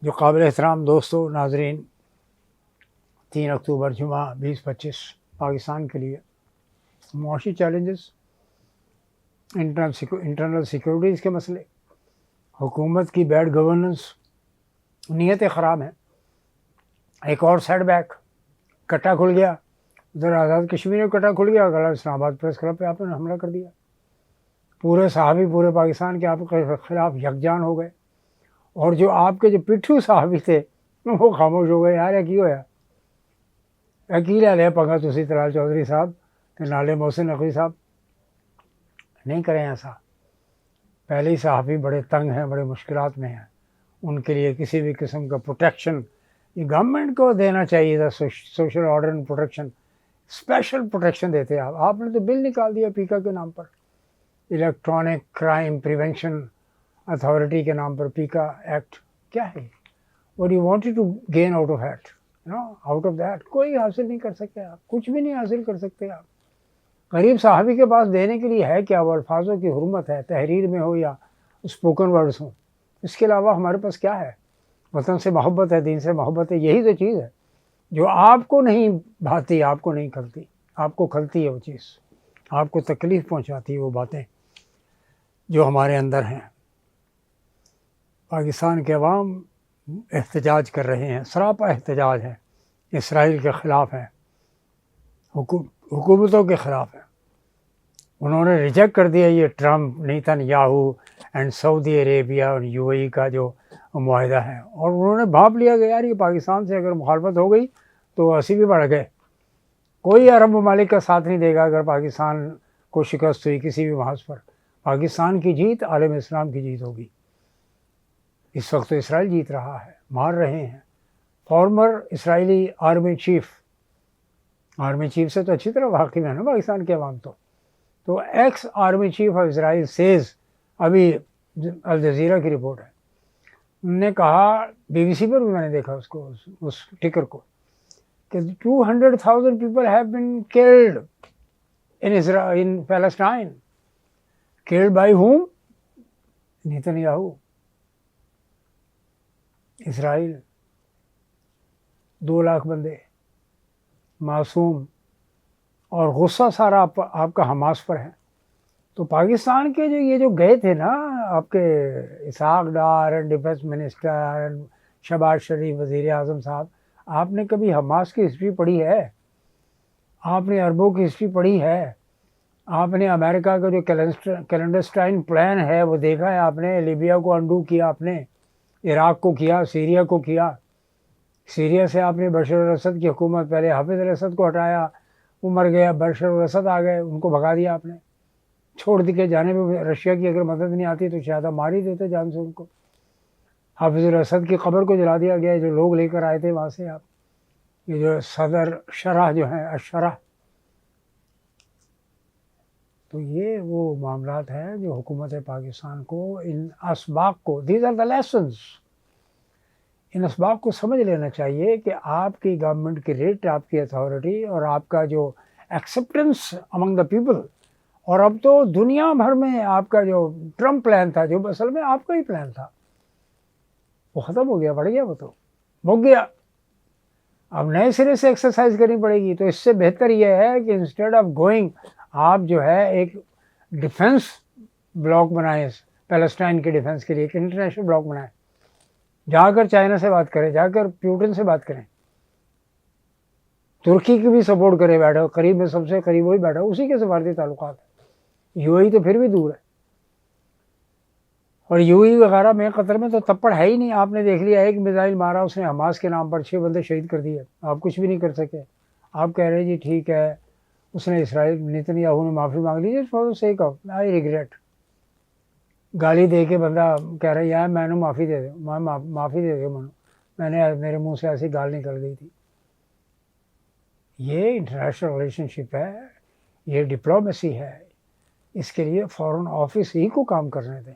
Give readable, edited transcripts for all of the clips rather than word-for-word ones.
جو قابل احترام دوستوں ناظرین، 3 اکتوبر جمعہ 2025 پاکستان کے لیے معاشی چیلنجز، انٹرنل سیکورٹیز کے مسئلے، حکومت کی بیڈ گورننس، نیتیں خراب ہیں، ایک اور سیٹ بیک، کٹا کھل گیا، ادھر آزاد کشمیر میں کٹا کھل گیا، اگر اسلام آباد پریس کلب پہ آپ نے حملہ کر دیا، پورے صحافی پورے پاکستان کے آپ کے خلاف یکجان ہو گئے، اور جو آپ کے جو پٹھو صحافی تھے وہ خاموش ہو گئے. یار کی ہویا کی لے لیا پنگا تسی طلال چودھری صاحب تے نالے محسن نقوی صاحب، نہیں کریں ایسا. پہلے ہی صحافی بڑے تنگ ہیں، بڑے مشکلات میں ہیں، ان کے لیے کسی بھی قسم کا پروٹیکشن یہ گورنمنٹ کو دینا چاہیے تھا. Social order and protection, special protection دیتے آپ نے تو بل نکال دیا پیکا کے نام پر، الیکٹرانک کرائم پریونشن اتھارٹی کے نام پر پیکا ایکٹ. کیا ہے what you wanted to gain out of that, out of that کوئی حاصل نہیں کر سکتے آپ، کچھ بھی نہیں حاصل کر سکتے آپ. غریب صحافی کے پاس دینے کے لیے ہے کیا؟ وہ الفاظوں کی حرمت ہے، تحریر میں ہو یا اسپوکن ورڈز ہوں. اس کے علاوہ ہمارے پاس کیا ہے؟ وطن سے محبت ہے، دین سے محبت ہے، یہی تو چیز ہے جو آپ کو نہیں بھاتی، آپ کو نہیں کھلتی. آپ کو کھلتی ہے وہ چیز، آپ کو تکلیف پہنچاتی ہے وہ باتیں جو ہمارے اندر ہیں. پاکستان کے عوام احتجاج کر رہے ہیں، سراپا احتجاج ہے، اسرائیل کے خلاف ہے، حکومتوں کے خلاف ہے. انہوں نے ریجیکٹ کر دیا یہ ٹرمپ، نیتن یاہو اینڈ سعودی عربیہ اور یو اے ای کا جو معاہدہ ہے، اور انہوں نے بھانپ لیا کہ یار یہ پاکستان سے اگر مخالفت ہو گئی تو اسی بھی بڑھ گئے. کوئی عرب ممالک کا ساتھ نہیں دے گا اگر پاکستان کو شکست ہوئی کسی بھی محاذ پر. پاکستان کی جیت عالم اسلام کی جیت ہوگی. اس وقت تو اسرائیل جیت رہا ہے، مار رہے ہیں. فارمر اسرائیلی آرمی چیف سے تو اچھی طرح واقف ہے نا پاکستان کے عوام. تو ex army chief of Israel says, ابھی الجزیرہ کی رپورٹ ہے، انہوں نے کہا، بی بی سی پر بھی میں نے دیکھا اس ٹکر کو، کہ 200,000 people have been killed in Palestine. Killed by whom? Netanyahu. Israel 2 lakh بندے معصوم، اور غصہ سارا آپ کا حماس پر ہے. تو پاکستان کے یہ جو گئے تھے نا آپ کے اسحاق ڈار، ڈیفینس منسٹر، شہباز شریف وزیر اعظم صاحب، آپ نے کبھی حماس کی ہسٹری پڑھی ہے؟ آپ نے عربوں کی ہسٹری پڑھی ہے؟ آپ نے امریکہ کا جو کلینڈرسٹائن پلان ہے وہ دیکھا ہے آپ نے؟ لیبیا کو انڈو کیا آپ نے، عراق کو کیا، سیریا کو کیا. سیریا سے آپ نے بشار الاسد کی حکومت، پہلے حافظ الاسد کو ہٹایا، وہ مر گیا، بشار الاسد آ گئے، ان کو بھگا دیا آپ نے، چھوڑ دی کے جانے میں. رشیا کی اگر مدد نہیں آتی تو شاید مار ہی دیتے جان سے ان کو. حافظ الاسد کی قبر کو جلا دیا گیا، جو لوگ لے کر آئے تھے وہاں سے. آپ یہ جو صدر شرح جو ہیں، اشرح، تو یہ وہ معاملات ہیں جو حکومت پاکستان کو ان اسباق کو، دیز آر دا لیسنس، ان اسباق کو سمجھ لینا چاہیے کہ آپ کی گورنمنٹ کی ریٹ، آپ کی اتھارٹی اور آپ کا جو ایکسیپٹنس امنگ دا پیپل، اور اب تو دنیا بھر میں آپ کا جو ٹرمپ پلان تھا، جو اصل میں آپ کا ہی پلان تھا، وہ ختم ہو گیا، بڑھ گیا، وہ تو بھگ گیا. اب نئے سرے سے ایکسرسائز کرنی پڑے گی. تو اس سے بہتر یہ ہے کہ انسٹیڈ آف گوئنگ، آپ جو ہے ایک ڈیفنس بلاک بنائیں پیلسٹائن کے ڈیفنس کے لیے، ایک انٹرنیشنل بلاک بنائیں. جا کر چائنا سے بات کریں، جا کر پیوٹن سے بات کریں، ترکی کی بھی سپورٹ کرے. بیٹھا قریب میں، سب سے قریب وہی بیٹھا، اسی کے سفارتی تعلقات ہیں. یو اے ای تو پھر بھی دور ہے، اور یو اے ای وغیرہ میں قطر میں تو تپڑ ہے ہی نہیں. آپ نے دیکھ لیا، ایک میزائل مارا اس نے حماس کے نام پر، 6 بندے شہید کر دیے. آپ کچھ بھی نہیں کر سکے. آپ کہہ رہے جی ٹھیک ہے، اس نے اسرائیل نیتن یاہو نے معافی مانگ لی، for the sake of I regret. گالی دے کے بندہ کہہ رہا ہے یار میں نے معافی دے دو، معافی دے دو، میں نے، میرے منہ سے ایسی گال نکل گئی تھی. یہ انٹرنیشنل ریلیشن شپ ہے، یہ ڈپلومیسی ہے. اس کے لیے فارن آفس ہی کو کام کرنے دیں.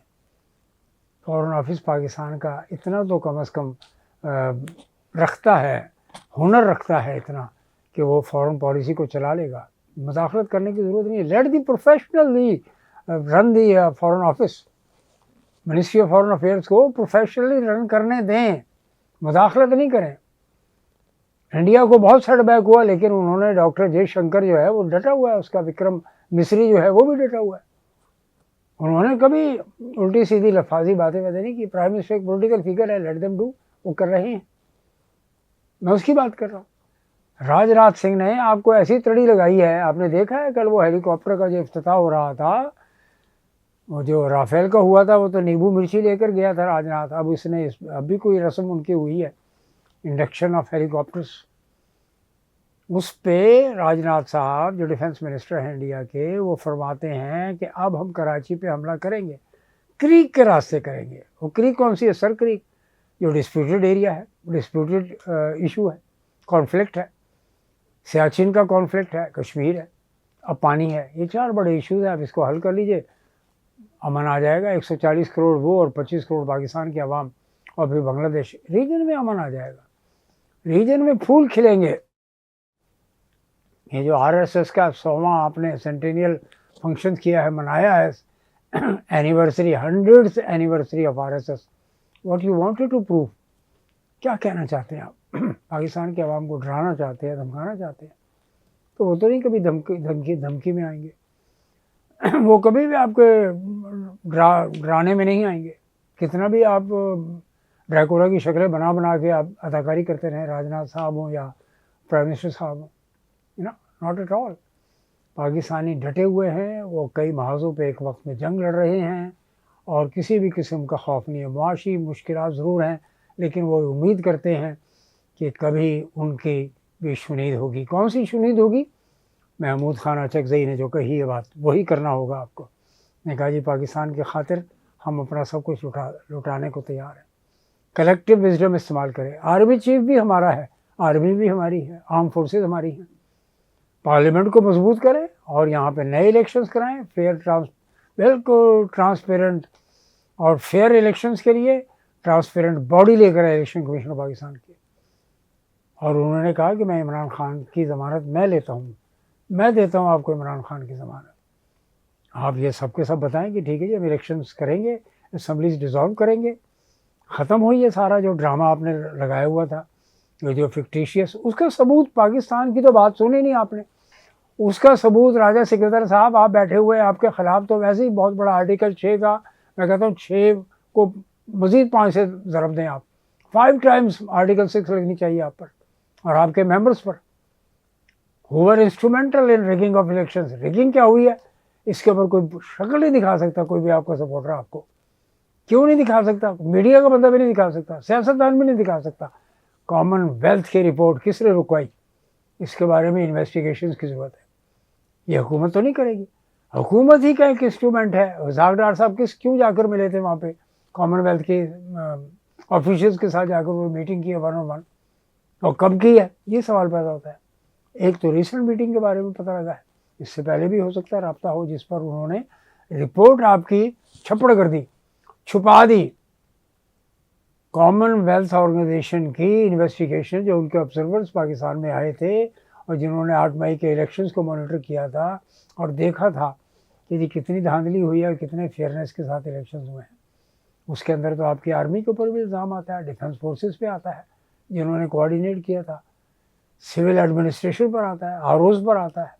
فارن آفس پاکستان کا اتنا تو کم از کم رکھتا ہے، ہنر رکھتا ہے اتنا کہ وہ فارن پالیسی کو چلا لے گا. مداخلت کرنے کی ضرورت نہیں ہے. Let the professionally run the foreign office. Ministry of foreign affairs کو پروفیشنلی رن کرنے دیں. مداخلت نہیں کریں. انڈیا کو بہت سیٹ بیک ہوا، لیکن انہوں نے ڈاکٹر جے شنکر جو ہے وہ ڈٹا ہوا ہے، اس کا وکرم مصری جو ہے وہ بھی ڈٹا ہوا ہے. انہوں نے کبھی الٹی سیدھی لفاظی باتیں نہیں کی. پرائم منسٹر ایک پولیٹیکل فگر ہے، لیٹ دیم ڈو، وہ کر رہے ہیں، میں اس کی بات کر رہا ہوں. راج ناتھ سنگھ نے آپ کو ایسی تڑی لگائی ہے. آپ نے دیکھا ہے کل وہ ہیلی کاپٹر کا جو افتتاح ہو رہا تھا، وہ جو رافیل کا ہوا تھا، وہ تو نیبو مرچی لے کر گیا تھا راج ناتھ. اب اس نے اب بھی کوئی رسم ان کی ہوئی ہے، انڈکشن آف ہیلی کاپٹرس. اس پہ راج ناتھ صاحب جو ڈیفنس منسٹر ہیں انڈیا کے، وہ فرماتے ہیں کہ اب ہم کراچی پہ حملہ کریں گے، کریک کے راستے کریں گے. وہ کریک کون سی ہے؟ سر کریک، جو ڈسپیوٹڈ ایریا ہے، ڈسپیوٹڈ ایشو ہے، کانفلکٹ ہے. سیاچن کا کانفلکٹ ہے، کشمیر ہے، اب پانی ہے. یہ 4 بڑے ایشوز ہیں. آپ اس کو حل کر لیجئے، امن آ جائے گا. 140 کروڑ وہ اور 25 کروڑ پاکستان کی عوام، اور پھر بنگلہ دیش. ریجن میں امن آ جائے گا، ریجن میں پھول کھلیں گے. یہ جو RSS کا 100واں آپ نے سینٹینیل فنکشن کیا ہے، منایا ہے، anniversary, 100th anniversary of RSS. What you wanted to prove? کیا کہنا چاہتے ہیں آپ؟ پاکستان کی عوام کو ڈرانا چاہتے ہیں، دھمکانا چاہتے ہیں؟ تو وہ تو نہیں کبھی دھمکی میں آئیں گے. وہ کبھی بھی آپ کے ڈرانے میں نہیں آئیں گے. کتنا بھی آپ ڈریکولا کی شکلیں بنا کے آپ اداکاری کرتے رہیں، راج ناتھ صاحب ہوں یا پرائم منسٹر صاحب ہوں، ناٹ ایٹ آل. پاکستانی ڈٹے ہوئے ہیں. وہ کئی محاذوں پہ ایک وقت میں جنگ لڑ رہے ہیں، اور کسی بھی قسم کا خوف نہیں ہے. معاشی مشکلات ضرور ہیں، لیکن وہ امید کرتے ہیں کہ کبھی ان کی بھی شنید ہوگی. کون سی شنید ہوگی؟ محمود خان اچکزئی نے جو کہی ہے بات، وہی کرنا ہوگا آپ کو. نے کہا جی پاکستان کی خاطر ہم اپنا سب کچھ لٹانے کو تیار ہیں. کلیکٹیو وزڈم استعمال کریں. آرمی چیف بھی ہمارا ہے، آرمی بھی ہماری ہے، آرم فورسز ہماری ہیں. پارلیمنٹ کو مضبوط کریں اور یہاں پہ نئے الیکشنز کرائیں، بالکل ٹرانسپیرنٹ اور فیئر الیکشنز کے لیے ٹرانسپیرنٹ باڈی لے کر الیکشن کمیشن پاکستان کی. اور انہوں نے کہا کہ میں عمران خان کی ضمانت میں لیتا ہوں، میں دیتا ہوں آپ کو عمران خان کی ضمانت. آپ یہ سب کے سب بتائیں کہ ٹھیک ہے جی ہم الیکشنز کریں گے، اسمبلیز ڈیزالو کریں گے. ختم ہوئی ہے سارا جو ڈرامہ آپ نے لگایا ہوا تھا، یہ جو فکٹیشیس. اس کا ثبوت پاکستان کی تو بات سنی نہیں آپ نے. اس کا ثبوت راجہ سکندر صاحب آپ بیٹھے ہوئے، آپ کے خلاف تو ویسے ہی بہت بڑا آرٹیکل 6 کا، میں کہتا ہوں 6 کو مزید 5 سے ضرب دیں آپ. 5 ٹائمز آرٹیکل 6 لگنی چاہیے آپ پر اور آپ کے ممبرس پر. However instrumental in rigging of elections. Rigging کیا ہوئی ہے اس کے اوپر کوئی شکل نہیں دکھا سکتا کوئی بھی آپ کا سپورٹر. آپ کو کیوں نہیں دکھا سکتا؟ میڈیا کا بندہ بھی نہیں دکھا سکتا، سیاستدان بھی نہیں دکھا سکتا. کامن ویلتھ کی رپورٹ کس نے رکوائی؟ اس کے بارے میں انویسٹیگیشنز کی ضرورت ہے. یہ حکومت تو نہیں کرے گی. حکومت ہی کا ایک انسٹرومنٹ ہے. وزاق ڈار صاحب کیوں جا کر ملے تھے وہاں پہ کامن ویلتھ کے آفیشلز کے ساتھ جا کر وہ میٹنگ کی ہے 1-on-1، اور کب کی ہے؟ یہ سوال پیدا ہوتا ہے. ایک تو ریسنٹ میٹنگ کے بارے میں پتہ لگا ہے، اس سے پہلے بھی ہو سکتا ہے رابطہ ہو، جس پر انہوں نے رپورٹ آپ کی چھپڑ کر دی، چھپا دی. کامن ویلتھ آرگنائزیشن کی انویسٹیگیشن، جو ان کے آبزرورز پاکستان میں آئے تھے اور جنہوں نے 8 مئی کے الیکشنز کو مانیٹر کیا تھا اور دیکھا تھا کہ جی کتنی دھاندلی ہوئی ہے اور کتنے فیئرنیس کے ساتھ الیکشنز ہوئے ہیں. اس کے اندر تو آپ کی آرمی کے اوپر بھی الزام آتا ہے، ڈیفنس فورسز پہ آتا ہے جنہوں نے کوآرڈینیٹ کیا تھا، سول ایڈمنسٹریشن پر آتا ہے، ROs پر آتا ہے،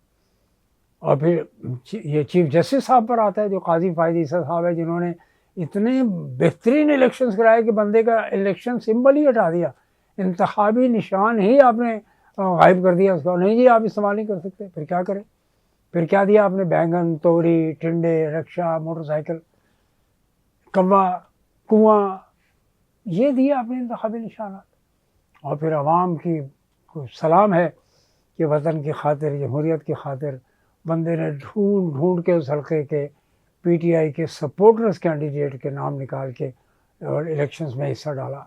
اور پھر یہ چیف جسٹس صاحب پر آتا ہے جو قاضی فائد عیسیٰ صاحب ہے، جنہوں نے اتنے بہترین الیکشنز کرائے کہ بندے کا الیکشن سمبل ہی ہٹا دیا، انتخابی نشان ہی آپ نے غائب کر دیا اس کا. نہیں جی آپ استعمال نہیں کر سکتے. پھر کیا کریں؟ پھر کیا دیا آپ نے؟ بینگن، توری، ٹنڈے، رکشا، موٹر سائیکل، کوا، کنواں، یہ دیا آپ نے انتخابی نشانات. اور پھر عوام کی سلام ہے کہ وطن کی خاطر، جمہوریت کی خاطر بندے نے ڈھونڈ کے اس حلقے کے PTI کے سپورٹرز کینڈیڈیٹ کے نام نکال کے اور الیکشنز میں حصہ ڈالا.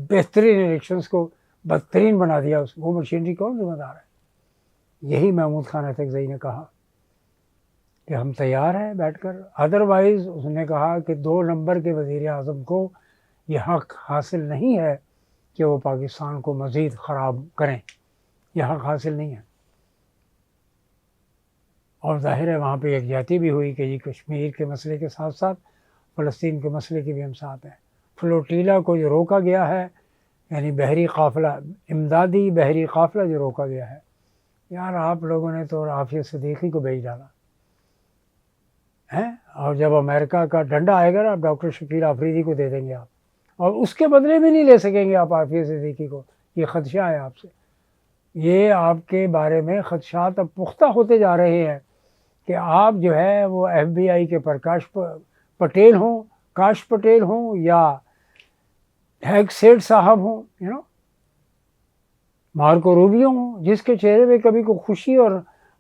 بہترین الیکشنز کو بدترین بنا دیا. وہ مشینری کون ذمہ دار ہے؟ یہی محمود خان اچکزئی نے کہا کہ ہم تیار ہیں بیٹھ کر. ادروائز اس نے کہا کہ 2 نمبر کے وزیر اعظم کو یہ حق حاصل نہیں ہے کہ وہ پاکستان کو مزید خراب کریں. یہ حق حاصل نہیں ہے. اور ظاہر ہے وہاں پہ یکجہتی بھی ہوئی کہ یہ کشمیر کے مسئلے کے ساتھ ساتھ فلسطین کے مسئلے کی بھی ہم ساتھ ہیں. فلوٹیلا کو جو روکا گیا ہے یعنی بحری قافلہ، امدادی بحری قافلہ جو روکا گیا ہے، یار آپ لوگوں نے تو عافیہ صدیقی کو بھیج ڈالا ہے، اور جب امریکہ کا ڈنڈا آئے گا نا، آپ ڈاکٹر شکیل آفریدی کو دے دیں گے آپ، اور اس کے بدلے بھی نہیں لے سکیں گے آپ عافیہ صدیقی کو. یہ خدشہ ہے آپ سے. یہ آپ کے بارے میں خدشات اب پختہ ہوتے جا رہے ہیں کہ آپ جو ہے وہ ایف بی آئی کے پرکاش پٹیل ہوں، کاش پٹیل ہوں، یا ہیگ سیٹھ صاحب ہوں، مارکو روبیو ہوں، جس کے چہرے پہ کبھی کوئی خوشی اور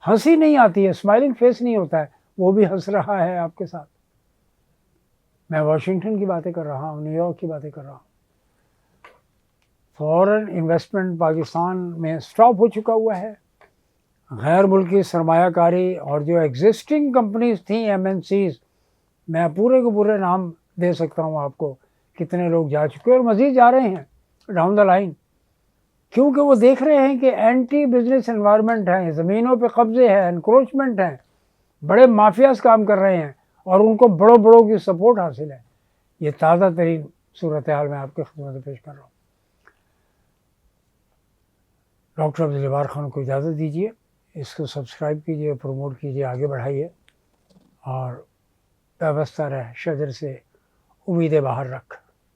ہنسی نہیں آتی ہے، اسمائلنگ فیس نہیں ہوتا ہے، وہ بھی ہنس رہا ہے آپ کے ساتھ. میں واشنگٹن کی باتیں کر رہا ہوں، نیو یارک کی باتیں کر رہا ہوں. فورن انویسٹمنٹ پاکستان میں سٹاپ ہو چکا ہوا ہے. غیر ملکی سرمایہ کاری اور جو ایگزسٹنگ کمپنیز تھیں ایم این سیز، میں پورے کے پورے نام دے سکتا ہوں آپ کو، کتنے لوگ جا چکے اور مزید جا رہے ہیں ڈاؤن دا لائن، کیونکہ وہ دیکھ رہے ہیں کہ اینٹی بزنس انوائرمنٹ ہے، زمینوں پہ قبضے ہیں، انکروچمنٹ ہیں، بڑے مافیاز کام کر رہے ہیں، اور ان کو بڑوں بڑوں کی سپورٹ حاصل ہے. یہ تازہ ترین صورتحال میں آپ کے خدمت میں پیش کر رہا ہوں. ڈاکٹر عبدالجبار خان کو اجازت دیجیے، اس کو سبسکرائب کیجیے، پروموٹ کیجیے، آگے بڑھائیے، اور وابستہ رہ شجر سے امیدیں باہر رکھ.